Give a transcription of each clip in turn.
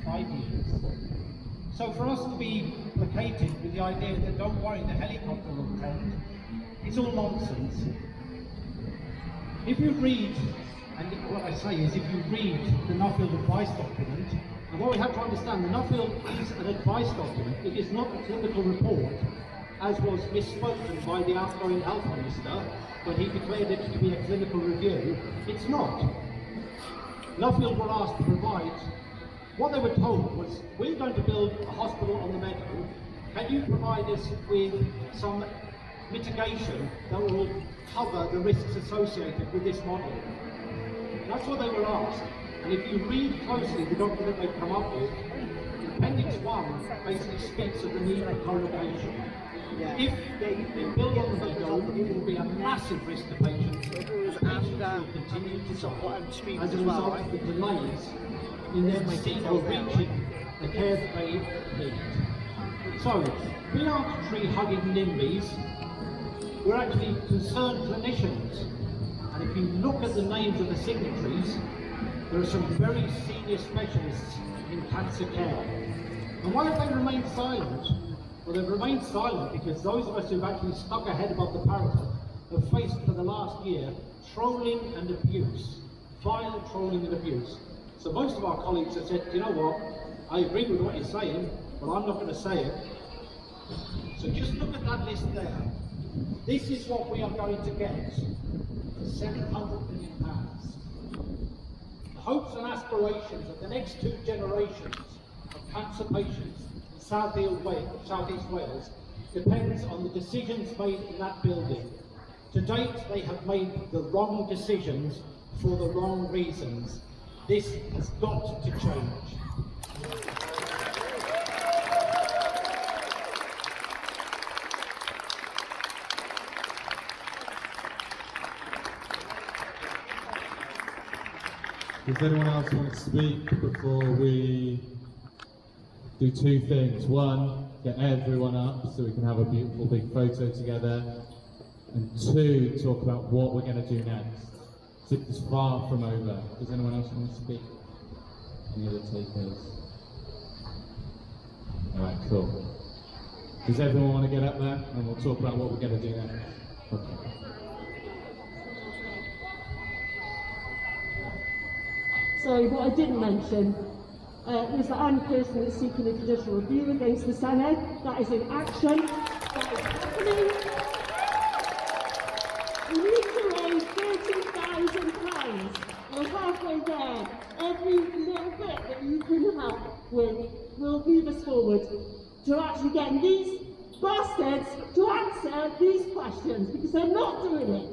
5 years. So for us to be placated with the idea that don't worry, the helicopter will come, it's all nonsense. If you read, and what I say is if you read the Nuffield advice document, and what we have to understand, the Nuffield is an advice document, it is not a clinical report, as was misspoken by the outgoing health minister when he declared it to be a clinical review. It's not. Nuffield were asked to provide, what they were told was, we're going to build a hospital on the Meadow, can you provide us with some mitigation that will cover the risks associated with this model? That's what they were asked. And if you read closely the document they've come up with, Appendix 1 basically speaks of the need for co-location. If they build on the Meadow, it will be a massive risk to patients. Patients will continue to suffer as a result of the delays in their receiving or reaching the care that they need. So, we aren't tree-hugging NIMBYs, we're actually concerned clinicians. And if you look at the names of the signatories, there are some very senior specialists in cancer care. And why have they remained silent? Well, they've remained silent because those of us who've actually stuck our head above the parapet have faced for the last year trolling and abuse, violent trolling and abuse. So most of our colleagues have said, you know what, I agree with what you're saying, but I'm not going to say it. So just look at that list there. This is what we are going to get for £700 million. The hopes and aspirations of the next 2 generations of cancer patients in South East Wales depends on the decisions made in that building. To date, they have made the wrong decisions for the wrong reasons. This has got to change. Does anyone else want to speak before we do 2 things? One, get everyone up so we can have a beautiful big photo together. And 2, talk about what we're going to do next. It's far from over. Does anyone else want to speak? Any other takers? Alright, cool. Does everyone want to get up there? And we'll talk about what we're going to do next. Okay. So what I didn't mention is that I'm personally seeking a judicial review against the Senedd. That is in action. That is happening. We need to raise £30,000. We're halfway there. Every little bit that you can help with will move us forward to actually getting these bastards to answer these questions, because they're not doing it.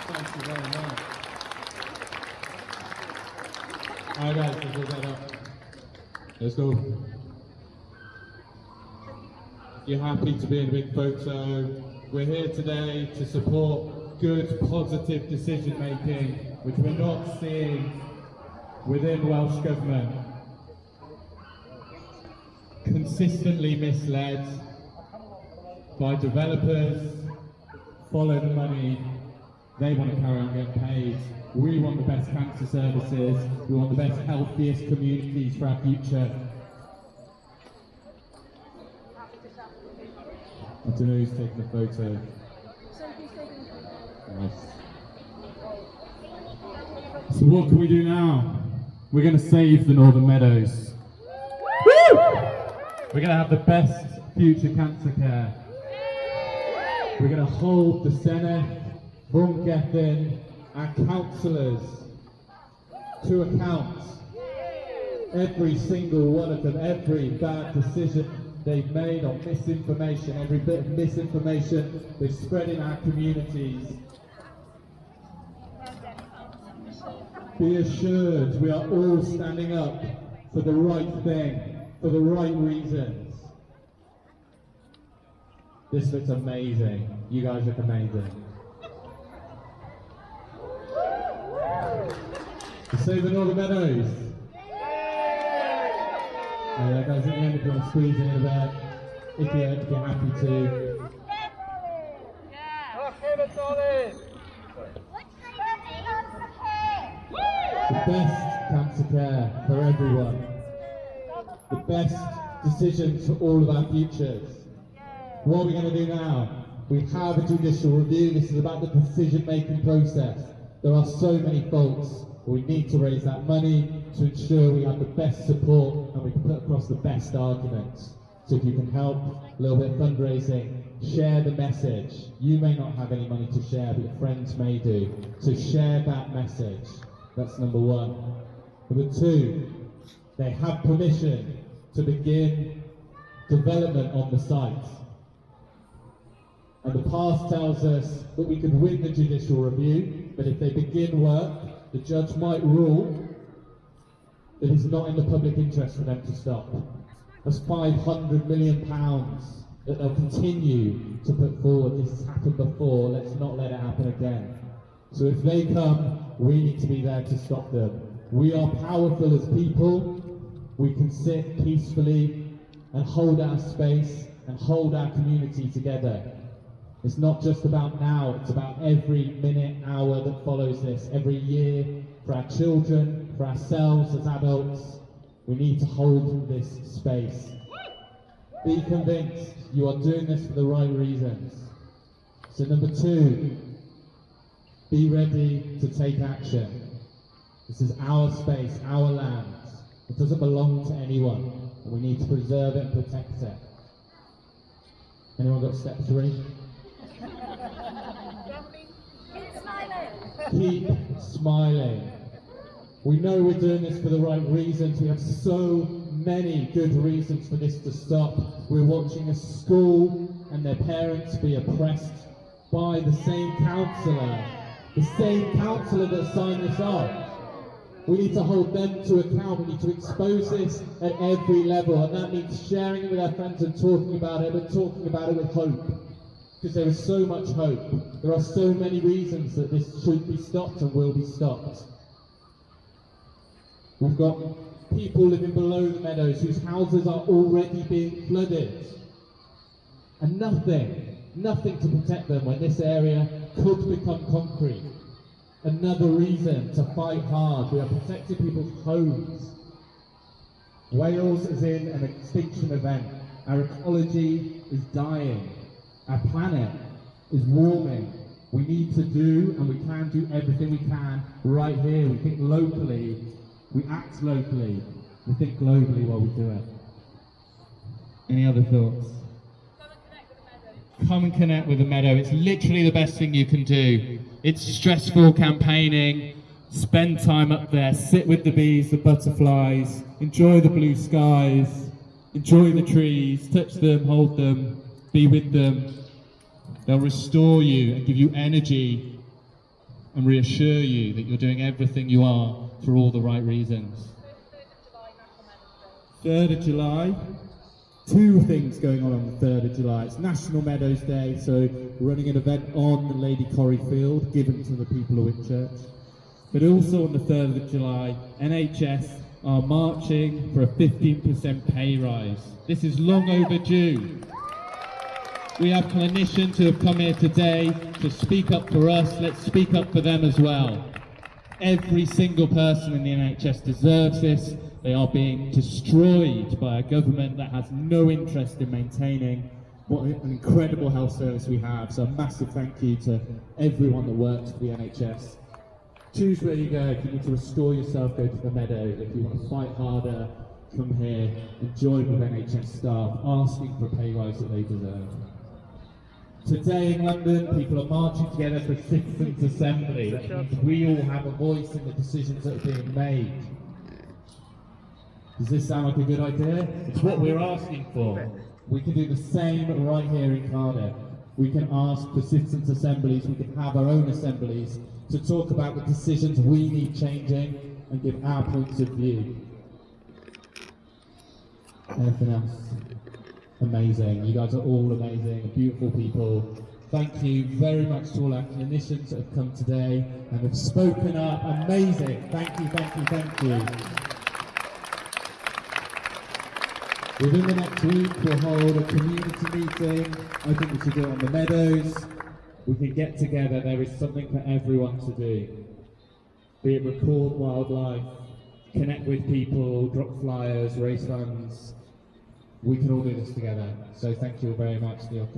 Thank you very much. Alright guys, let's go that up. Let's go. You're happy to be in a big photo. We're here today to support good, positive decision making, which we're not seeing within Welsh Government. Consistently misled by developers, follow the money. They want to carry on getting paid. We want the best cancer services. We want the best, healthiest communities for our future. I don't know who's taking the photo. Nice. So what can we do now? We're going to save the Northern Meadows. Woo! We're going to have the best future cancer care. We're going to hold the Senedd, from Gethin, our councillors to account. Every single one of them, every bad decision they've made on misinformation, every bit of misinformation they've spread in our communities. Be assured we are all standing up for the right thing, for the right reasons. This looks amazing. You guys look amazing. To save the Northern Meadows. Guys, at the end, if you want to squeeze in a bit, if you're happy to. The best cancer care for everyone. The best decisions for all of our futures. What are we going to do now? We have a judicial review. This is about the decision-making process. There are so many faults. We need to raise that money to ensure we have the best support and we can put across the best arguments. So if you can help, a little bit of fundraising, share the message. You may not have any money to share, but your friends may do. So share that message. That's number one. Number two, they have permission to begin development on the site. And the past tells us that we could win the judicial review, but if they begin work, the judge might rule that it's not in the public interest for them to stop. That's £500 million that they'll continue to put forward. This has happened before, let's not let it happen again. So if they come, we need to be there to stop them. We are powerful as people. We can sit peacefully and hold our space and hold our community together. It's not just about now, it's about every minute, hour that follows this, every year, for our children, for ourselves as adults. We need to hold this space. Be convinced you are doing this for the right reasons. So number two, be ready to take action. This is our space, our land. It doesn't belong to anyone, and we need to preserve it and protect it. Anyone got step three? Keep smiling. We know we're doing this for the right reasons. We have so many good reasons for this to stop. We're watching a school and their parents be oppressed by the same counsellor that signed this off. We need to hold them to account. We need to expose this at every level, and that means sharing it with our friends and talking about it, but talking about it with hope. Because there is so much hope. There are so many reasons that this should be stopped and will be stopped. We've got people living below the Meadows whose houses are already being flooded. And nothing to protect them when this area could become concrete. Another reason to fight hard. We are protecting people's homes. Wales is in an extinction event. Our ecology is dying. Our planet is warming. We need to do, and we can do everything we can right here. We think locally, we act locally, we think globally while we do it. Any other thoughts? Come and connect with the Meadow. It's literally the best thing you can do. It's stressful campaigning. Spend time up there, sit with the bees, the butterflies, enjoy the blue skies, enjoy the trees, touch them, hold them, be with them. They'll restore you and give you energy and reassure you that you're doing everything you are for all the right reasons. 3rd of July, two things going on the 3rd of July. It's National Meadows Day, so we're running an event on Lady Corrie Field, given to the people of Whitchurch. But also on the 3rd of July, NHS are marching for a 15% pay rise. This is long overdue. We have clinicians who have come here today to speak up for us. Let's speak up for them as well. Every single person in the NHS deserves this. They are being destroyed by a government that has no interest in maintaining what an incredible health service we have. So a massive thank you to everyone that works for the NHS. Choose where you go. If you need to restore yourself, go to the Meadow. If you want to fight harder, come here and join with NHS staff, asking for a pay rise that they deserve. Today in London, people are marching together for a citizens' assembly. That means we all have a voice in the decisions that are being made. Does this sound like a good idea? It's what we're asking for. We can do the same right here in Cardiff. We can ask for citizens' assemblies, we can have our own assemblies to talk about the decisions we need changing and give our points of view. Anything else? Amazing. You guys are all amazing, beautiful people. Thank you very much to all our clinicians that have come today and have spoken up. Amazing. Thank you, thank you, thank you. Within the next week, we'll hold a community meeting. I think we should do it on the Meadows. We can get together. There is something for everyone to do. Be it record wildlife, connect with people, drop flyers, raise funds. We can all do this together. So thank you very much, Diolch.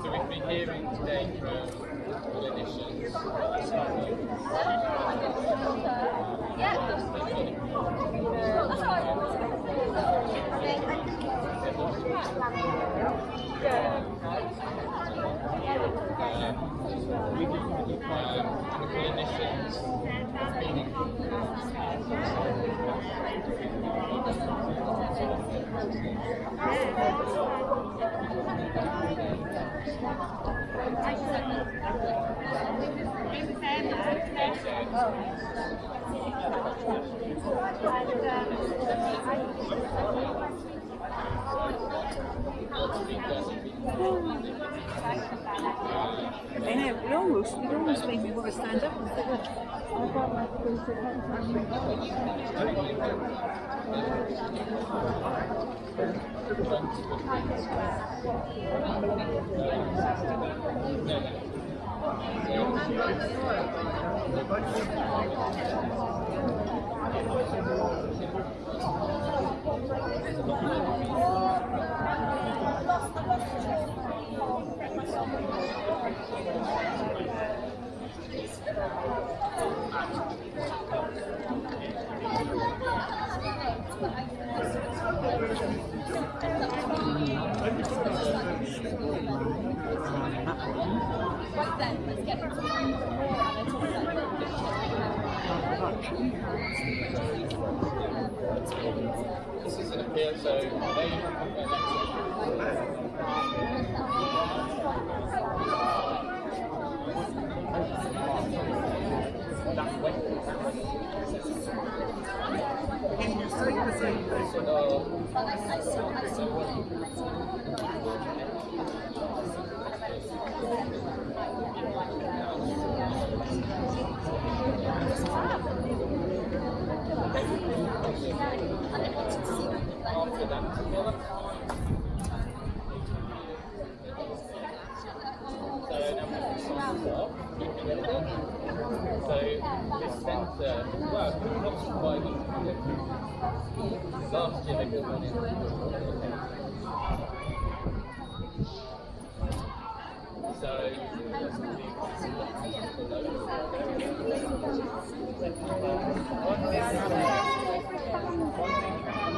So we've been hearing today from clinicians. I know, it almost made me want to stand up and say, look, I've got my things to This is an appeal, so well, not surviving. Last year they got one in. So,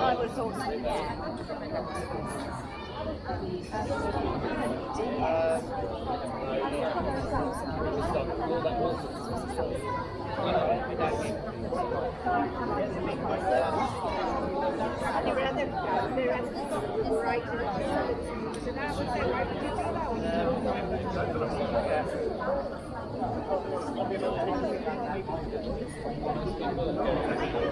I would have thought so, yeah. yeah.